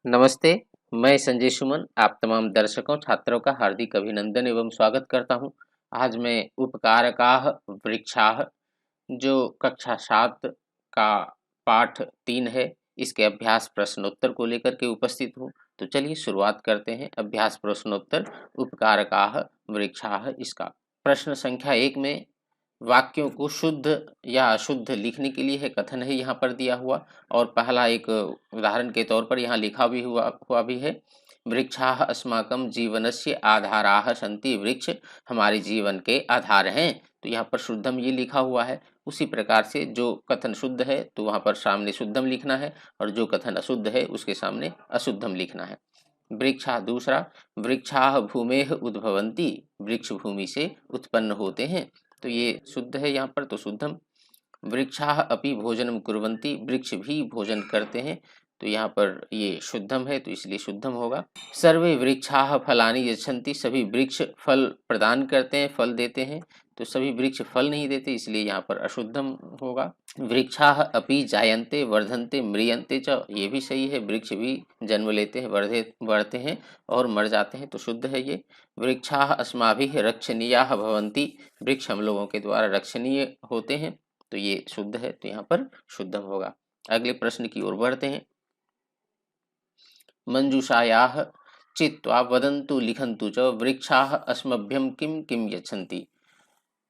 नमस्ते, मैं संजय सुमन आप तमाम दर्शकों, छात्रों का हार्दिक अभिनंदन एवं स्वागत करता हूँ। आज मैं उपकारकाः वृक्षाः जो कक्षा 7 का पाठ 3 है, इसके अभ्यास प्रश्नोत्तर को लेकर के उपस्थित हूँ। तो चलिए शुरुआत करते हैं अभ्यास प्रश्नोत्तर उपकारकाः वृक्षाः इसका। प्रश्न संख्या 1 में वाक्यों को शुद्ध या अशुद्ध लिखने के लिए है कथन है यहाँ पर दिया हुआ और पहला एक उदाहरण के तौर पर यहाँ लिखा भी हुआ भी है। वृक्षाः अस्माकं जीवनस्य आधाराः सन्ति। वृक्ष हमारे जीवन के आधार हैं। तो यहाँ पर शुद्धम ये लिखा हुआ है। उसी प्रकार से जो कथन शुद्ध है तो वहाँ पर सामने शुद्धम लिखना है और जो कथन अशुद्ध है उसके सामने अशुद्धम लिखना है। वृक्षा दूसरा, वृक्षाः भूमेः उद्भवन्ति। वृक्ष भूमि से उत्पन्न होते हैं। तो ये शुद्ध है यहाँ पर, तो शुद्धम। वृक्षाः अपि भोजनम कुर्वन्ति। वृक्ष भी भोजन करते हैं। तो यहाँ पर ये शुद्धम है तो इसलिए शुद्धम होगा। सर्वे वृक्षाः फलानि यच्छन्ति। सभी वृक्ष फल प्रदान करते हैं, फल देते हैं। तो सभी वृक्ष फल नहीं देते इसलिए यहाँ पर अशुद्धम होगा। वृक्षाः अपि जायन्ते वर्धन्ते म्रियन्ते च। ये भी सही है, वृक्ष भी जन्म लेते हैं, बढ़ते हैं और मर जाते हैं, तो शुद्ध है ये। वृक्षाः अस्माभिः रक्षणीयाः भवन्ति। वृक्ष हम लोगों के द्वारा रक्षणीय होते हैं, तो ये शुद्ध है, तो यहाँ पर शुद्धम होगा। अगले प्रश्न की ओर बढ़ते हैं। मंजूषायाः चित्वा वदन्तु लिखन्तु च वृक्षाः अस्मभ्यं किं किं यच्छन्ति।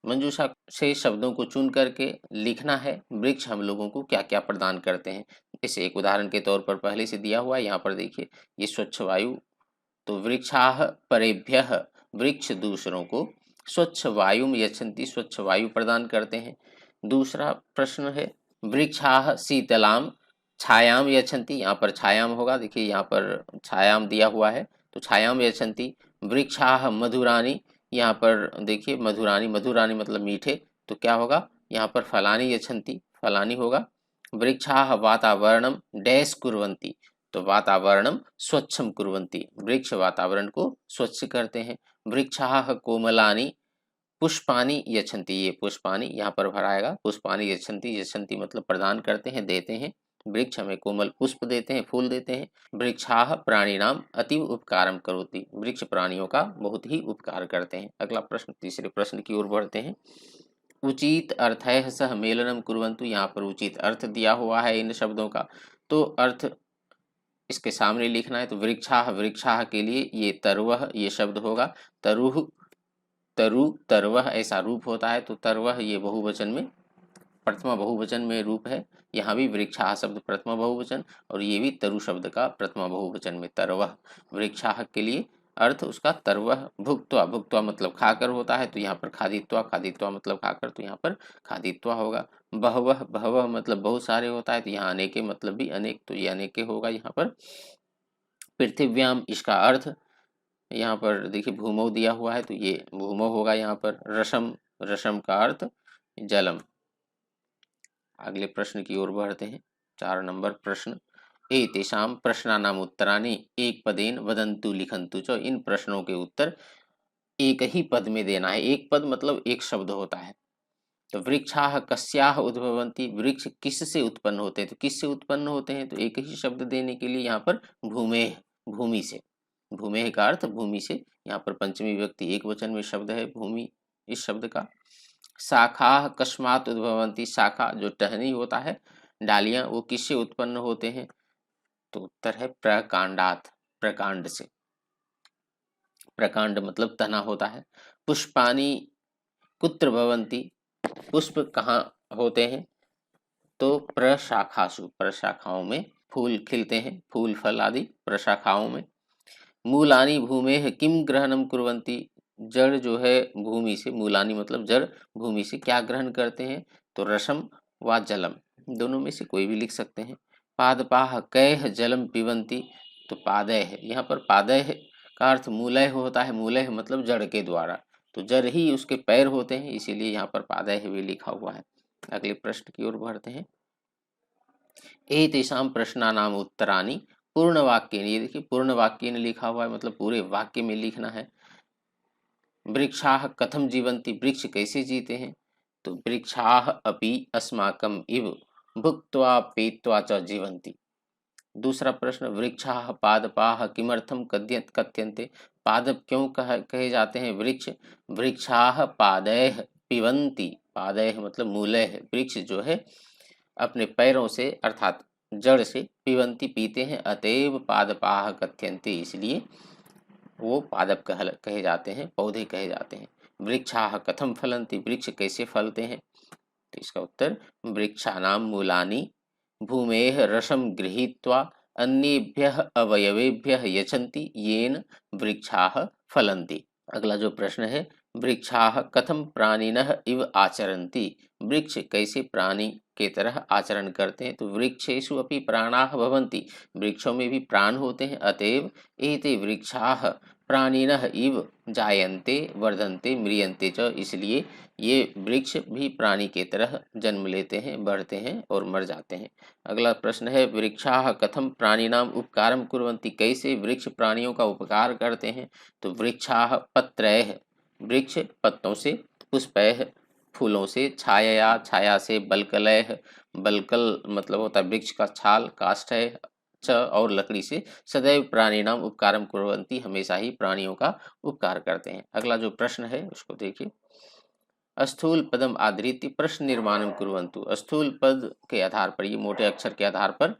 मंजूषा से शब्दों को चुन करके लिखना है वृक्ष हम लोगों को क्या क्या प्रदान करते हैं। इसे एक उदाहरण के तौर पर पहले से दिया हुआ है, यहाँ पर देखिए ये स्वच्छ वायु। तो वृक्षाः परेभ्यः, वृक्ष दूसरों को स्वच्छ वायु यच्छन्ति, स्वच्छ वायु प्रदान करते हैं। दूसरा प्रश्न है वृक्षाः शीतलाम छायाम यच्छन्ति। यहाँ पर छायाम होगा, देखिए यहाँ पर छायाम दिया हुआ है तो छायाम यच्छन्ति। वृक्षाः मधुरानि, यहाँ पर देखिए मधुरानि, मधुरानि मतलब मीठे, तो क्या होगा यहाँ पर फलानि यच्छन्ति, फलानि होगा। वृक्षाः वातावरणम डैश कुर्वन्ति। तो वातावरणम स्वच्छम कुर्वन्ति। वृक्ष वातावरण को स्वच्छ करते हैं। वृक्षाः कोमलानि पुष्पानि यच्छन्ति। ये पुष्पानि यहाँ पर भराएगा, पुष्पानि यच्छन्ति, यच्छन्ति मतलब प्रदान करते हैं, देते हैं। वृक्ष हमें कोमल पुष्प देते हैं, फूल देते हैं। वृक्षाः प्राणिनाम अतीव उपकारम करोति। वृक्ष प्राणियों का बहुत ही उपकार करते हैं। अगला प्रश्न, तीसरे प्रश्न की ओर बढ़ते हैं। उचित अर्थैः सह मेलनम कुर्वन्तु। यहाँ पर उचित अर्थ दिया हुआ है इन शब्दों का, तो अर्थ इसके सामने लिखना है। तो वृक्षाः, वृक्षाः के लिए ये तरवः ये शब्द होगा। तरुः, तरु, तरवः ऐसा रूप होता है, तो तरवः ये बहुवचन में, प्रथमा बहुवचन में रूप है। यहाँ भी वृक्षाः शब्द प्रथमा बहुवचन और ये भी तरु शब्द का प्रथमा बहुवचन में तरवः। वृक्षाः के लिए अर्थ उसका तरवः। भुक्त्वा, भुक्त्वा मतलब खाकर होता है, तो यहाँ पर खादित्वा, खादित्वा मतलब खाकर, तो यहाँ पर खादित्वा होगा। बहवः, बहवः मतलब बहुत सारे होता है, तो यहाँ अनेके मतलब भी अनेक, तो ये अनेके होगा यहाँ पर। पृथिव्याम, इसका अर्थ यहाँ पर देखिए भूमौ दिया हुआ है, तो ये भूमौ होगा यहाँ पर। रसम, रसम का अर्थ जलम। अगले प्रश्न की ओर बढ़ते हैं। 4 नंबर प्रश्न। एतेषां प्रश्नानाम उत्तराणि एक पदेन वदन्तु लिखन्तु च। इन प्रश्नों के उत्तर एक ही पद में देना है। एक पद मतलब एक शब्द होता है। तो वृक्षाः कस्याः उद्भवन्ति। वृक्ष किससे उत्पन्न होते हैं, तो किससे उत्पन्न होते हैं, तो एक ही शब्द देने के लिए यहाँ पर भूमेः, भूमि से। भूमेः का अर्थ भूमि से। यहाँ पर पंचमी विभक्ति एक वचन में शब्द है भूमि इस शब्द का। शाखाः कस्मात् उद्भवन्ति। शाखा जो टहनी होता है, डालियां, वो किससे उत्पन्न होते हैं, तो उत्तर है प्रकांडात, प्रकांड से। प्रकांड मतलब तना होता है। पुष्पानि कुत्र भवन्ति। पुष्प कहाँ होते हैं, तो प्रशाखासु, प्रशाखाओं में फूल खिलते हैं, फूल फल आदि प्रशाखाओं में। मूलानि भूमेः किम ग्रहणम कुर्वन्ति। जड़ जो है भूमि से, मूलानि मतलब जड़, भूमि से क्या ग्रहण करते हैं, तो रसम व जलम, दोनों में से कोई भी लिख सकते हैं। पादपाः कैः जलम पिबन्ति। तो पादय है, यहाँ पर पादय का अर्थ मूलय होता है। मूलय मतलब जड़ के द्वारा, तो जड़ ही उसके पैर होते हैं, इसीलिए यहाँ पर पादय भी लिखा हुआ है। अगले प्रश्न की ओर बढ़ते हैं। एतेषां प्रश्नानाम उत्तराणि पूर्ण वाक्य, ये देखिए पूर्ण वाक्य ने लिखा हुआ है, मतलब पूरे वाक्य में लिखना है। वृक्षाः कथम जीवन्ति। वृक्ष कैसे जीते हैं, तो वृक्षाः अपि अस्माकम इव भुक्त्वा पीत्वा च जीवन्ति। दूसरा प्रश्न, वृक्षाः पादपाः किमर्थम कथ्यन्ते? पादप क्यों कहे जाते हैं वृक्ष? वृक्षाः पादैः पिबन्ति, पादैः मतलब मूलैः, वृक्ष जो है अपने पैरों से अर्थात जड़ से पिबन्ति पीते हैं, अतएव पादपाः कथ्यन्ते, इसलिए वो पादप कहे जाते हैं, पौधे कहे जाते हैं। वृक्षाः कथम फलन्ति, वृक्ष कैसे फलते हैं? तो इसका उत्तर, वृक्षाणाम मूलानि भूमेः रसं गृहीत्वा अन्येभ्यः अवयवेभ्यः यच्छन्ति येन वृक्षाः फलन्ति। अगला जो प्रश्न है, वृक्षाः कथम प्राणिनः इव आचरन्ति, वृक्ष कैसे प्राणी के तरह आचरण करते हैं? तो वृक्षेषु अपि प्राणाः भवन्ति, वृक्षों में भी प्राण होते हैं, अतएव एते वृक्षाः प्राणिनः इव जायन्ते वर्धन्ते म्रियन्ते च, इसलिए ये वृक्ष भी प्राणी के तरह जन्म लेते हैं, बढ़ते हैं और मर जाते हैं। अगला प्रश्न है, वृक्षाः कथम प्राणिनाम उपकारम कुर्वन्ति, कैसे वृक्ष प्राणियों का उपकार करते हैं? तो वृक्षाः पत्रैः, वृक्ष पत्तों से, पुष्पैः फूलों से, छाया छाया से, बल्कलैः बल्कल मतलब होता है वृक्ष का छाल, काष्ठैः च और लकड़ी से, सदैव प्राणिनाम उपकारम कुर्वन्ति, हमेशा ही प्राणियों का उपकार करते हैं। अगला जो प्रश्न है उसको देखिए, स्थूल पदम आधृत्य प्रश्न निर्माणम कुर्वन्तु, स्थूल पद के आधार पर, ये मोटे अक्षर के आधार पर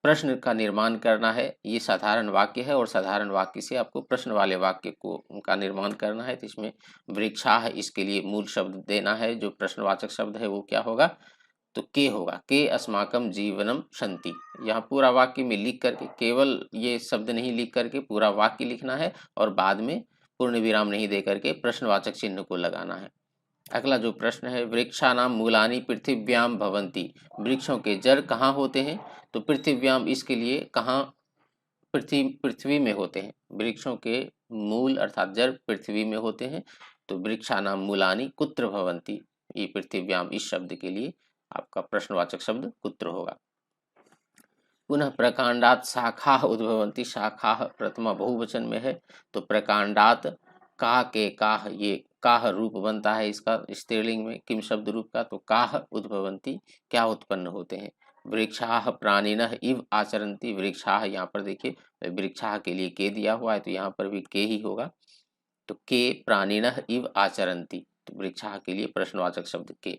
प्रश्न का निर्माण करना है। ये साधारण वाक्य है और साधारण वाक्य से आपको प्रश्न वाले वाक्य को का निर्माण करना है। तो इसमें वृक्षाः इसके लिए मूल शब्द देना है, जो प्रश्नवाचक शब्द है वो क्या होगा? तो के होगा, के अस्माकम जीवनम शन्ति। यहाँ पूरा वाक्य में लिख करके, केवल ये शब्द नहीं लिख करके पूरा वाक्य लिखना है और बाद में पूर्ण विराम नहीं दे करके प्रश्नवाचक चिन्ह को लगाना है। अगला जो प्रश्न है, वृक्षानाम मूलानि पृथिव्याम भवन्ति, वृक्षों के जड़ कहाँ होते हैं? तो पृथिव्याम इसके लिए कहाँ, पृथ्वी में होते हैं, वृक्षों के मूल अर्थात जड़ पृथ्वी में होते हैं। तो वृक्षानाम मूलानि कुत्र भवन्ति, ये पृथिव्याम इस शब्द के लिए आपका प्रश्नवाचक शब्द कुत्र होगा। पुनः प्रकांडात शाखा उद्भवन्ति, शाखा प्रथमा बहुवचन में है, तो प्रकांडात काह के काह, ये काह रूप बनता है इसका स्त्रीलिंग में किम शब्द रूप का, तो काह उद्भवन्ति क्या उत्पन्न होते हैं? वृक्षाः प्राणिनः इव आचरन्ति, वृक्षाः यहाँ पर देखिए वृक्षाः के लिए के दिया हुआ है, तो यहाँ पर भी के ही होगा, तो के प्राणिनः इव आचरन्ति, तो वृक्षाः के लिए प्रश्नवाचक शब्द के।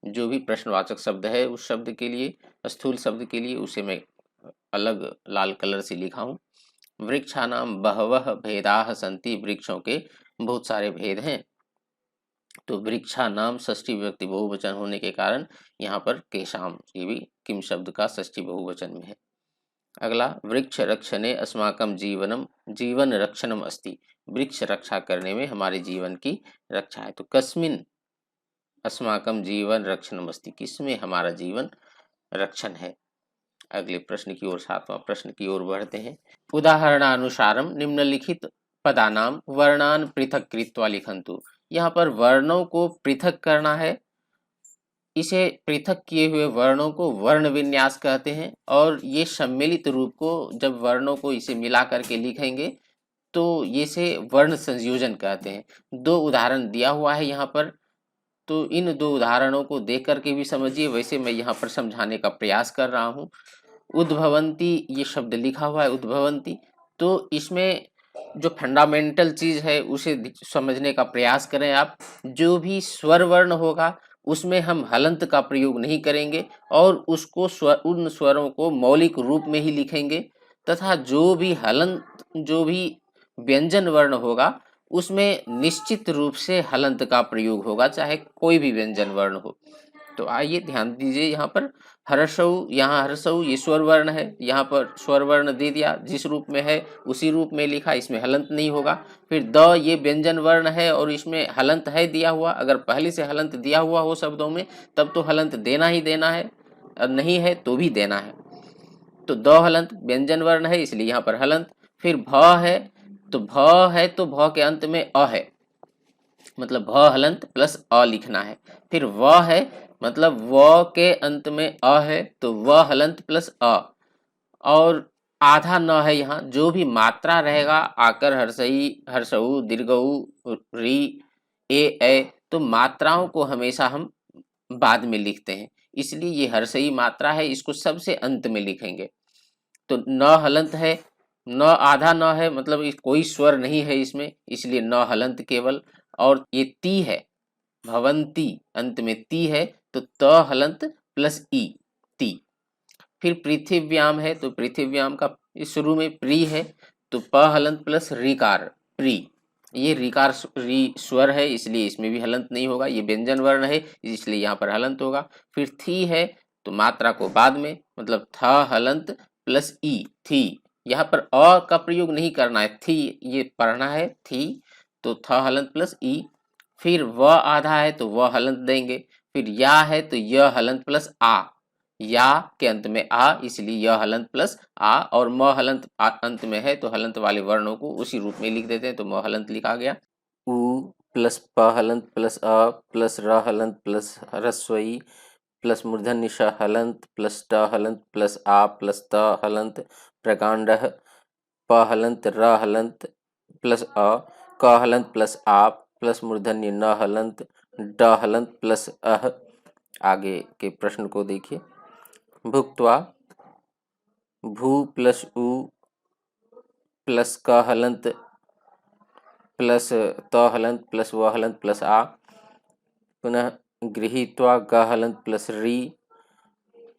जो भी प्रश्नवाचक शब्द है उस शब्द के लिए, स्थूल शब्द के लिए, उसे मैं अलग लाल कलर से लिखा हूँ। वृक्षानाम बहवः भेदाः सन्ति, वृक्षों के बहुत सारे भेद हैं, तो वृक्षा नाम षष्ठी विभक्ति बहुवचन होने के कारण यहाँ पर केशाम, ये भी किम शब्द का षष्ठी बहुवचन में है। अगला, वृक्ष रक्षणे अस्माकम जीवनम जीवन रक्षणम अस्ति, वृक्ष रक्षा करने में हमारे जीवन की रक्षा है। तो कस्मिन अस्माकम जीवन रक्षणम अस्ति, किसमें हमारा जीवन रक्षण है? अगले प्रश्न की ओर, सातवां प्रश्न की ओर बढ़ते हैं। उदाहरणानुसारम निम्नलिखित पदानाम वर्णान पृथक कृत्वा लिखन्तु, यहाँ पर वर्णों को पृथक करना है, इसे पृथक किए हुए वर्णों को वर्ण विन्यास कहते हैं, और ये सम्मिलित रूप को जब वर्णों को इसे मिला करके लिखेंगे तो ये से वर्ण संयोजन कहते हैं। दो उदाहरण दिया हुआ है यहाँ पर, तो इन दो उदाहरणों को देख करके भी समझिए, वैसे मैं यहाँ पर समझाने का प्रयास कर रहा हूँ। उद्भवंती ये शब्द लिखा हुआ है, उद्भवंती, तो इसमें जो फंडामेंटल चीज है उसे समझने का प्रयास करें आप। जो भी स्वर वर्ण होगा उसमें हम हलंत का प्रयोग नहीं करेंगे और उसको उन स्वरों को मौलिक रूप में ही लिखेंगे, तथा जो भी हलंत, जो भी व्यंजन वर्ण होगा उसमें निश्चित रूप से हलंत का प्रयोग होगा, चाहे कोई भी व्यंजन वर्ण हो। तो आइए ध्यान दीजिए, यहाँ पर हर्षऊ, यहाँ हर्षऊ ये स्वर वर्ण है, यहाँ पर स्वर वर्ण दे दिया, जिस रूप में है उसी रूप में लिखा, इसमें हलंत नहीं होगा। फिर द ये व्यंजन वर्ण है और इसमें हलंत है दिया हुआ, अगर पहले से हलंत दिया हुआ हो शब्दों में तब तो हलंत देना ही देना है, और नहीं है तो भी देना है। तो द हलंत व्यंजन वर्ण है इसलिए यहाँ पर हलंत। फिर भ है, तो भ है तो भ के अंत में अ है, मतलब भ हलंत प्लस अ लिखना है। फिर व है, मतलब व के अंत में अ है तो व हलंत प्लस अ, और आधा न है, यहाँ जो भी मात्रा रहेगा आकर हर्षई, हर्षऊ, दीर्घऊ, री, ए, तो मात्राओं को हमेशा हम बाद में लिखते हैं, इसलिए ये हर्षई मात्रा है, इसको सबसे अंत में लिखेंगे। तो न हलंत है, न आधा न है, मतलब कोई स्वर नहीं है इसमें, इसलिए न हलंत केवल। और ये ती है, भवंती अंत में ती है, तो त हलंत प्लस ई, ती। फिर पृथिव्याम है, तो पृथिव्याम का शुरू में प्री है, तो प हलंत प्लस रीकार, प्री। ये रीकार री स्वर है, इसलिए इसमें भी हलंत नहीं होगा, ये व्यंजन वर्ण है इसलिए यहाँ पर हलंत होगा। फिर थी है, तो मात्रा को बाद में, मतलब थ हलंत प्लस ई, थी। यहाँ पर अ का प्रयोग नहीं करना है, थी ये पढ़ना है, थी, तो थ हलंत प्लस ई। फिर व आधा है, तो व हलंत देंगे। फिर या है, तो य हलंत प्लस आ, या के अंत में आ, इसलिए यह हलंत प्लस आ। और म हलंत अंत में है, तो हलंत वाले वर्णों को उसी रूप में लिख देते हैं, तो म हलंत लिखा गया। उ प्लस प हलंत प्लस अ प्लस र हलंत प्लस ह्रस्व ई प्लस मूर्धन्य श हलंत प्लस ट हलंत प्लस आ प्लस त हलंत प्रकांड प हलंत र हलंत प्लस अ क हलंत प्लस आ प्लस मूर्धन्य न हलंत ड हलंत प्लस अह। आगे के प्रश्न को देखिए। भुक्त्वा भू प्लस उ प्लस क हलंत प्लस त हलंत प्लस व हलंत प्लस आ, पुनः गृहीत्वा ग हलंत प्लस री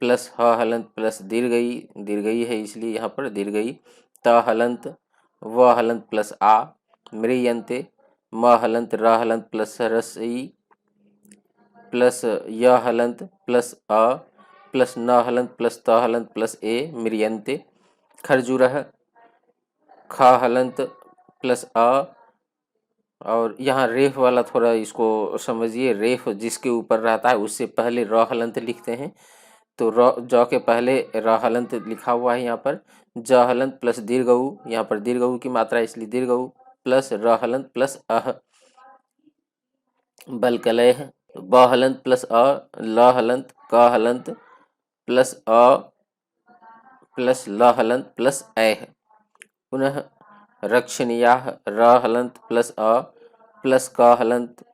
प्लस ह हलंत प्लस दीर्घई, दीर्घई है इसलिए यहाँ पर दीर्घई, त हलंत व हलंत प्लस आ, म्रियन्ते म हलंत र हलंत प्लस रसई प्लस य हलंत प्लस अ प्लस न हलंत प्लस त हलंत प्लस ए, म्रियन्ते। खरजुरः ख हलंत प्लस अ, और यहाँ रेफ वाला थोड़ा इसको समझिए, रेफ जिसके ऊपर रहता है उससे पहले र हलंत लिखते हैं, तो र ज के पहले र हलंत लिखा हुआ है यहाँ पर। ज हलंत प्लस दीर्घऊ, यहाँ पर दीर्घऊ की मात्रा इसलिए दीर्घऊ, प्लस र हलंत प्लस अह। बलकलय ब हलंत प्लस अ, ल हलंत क हलंत प्लस अ प्लस ल हलंत प्लस ऐ। पुनः रक्षणीयाः र हलंत प्लस अ प्लस क हलंत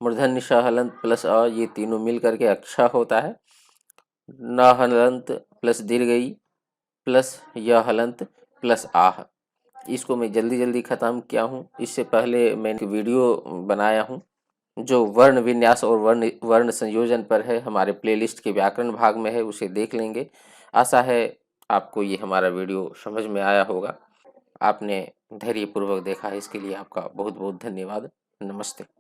मूर्धन्य श हलंत प्लस अ, ये तीनों मिल करके अक्षा होता है। न हलंत प्लस दीर्घई प्लस य हलंत प्लस आह। इसको मैं जल्दी जल्दी खत्म किया हूँ, इससे पहले मैंने वीडियो बनाया हूँ जो वर्ण विन्यास और वर्ण वर्ण संयोजन पर है, हमारे प्लेलिस्ट के व्याकरण भाग में है, उसे देख लेंगे। आशा है आपको ये हमारा वीडियो समझ में आया होगा। आपने धैर्यपूर्वक देखा है, इसके लिए आपका बहुत बहुत धन्यवाद। नमस्ते।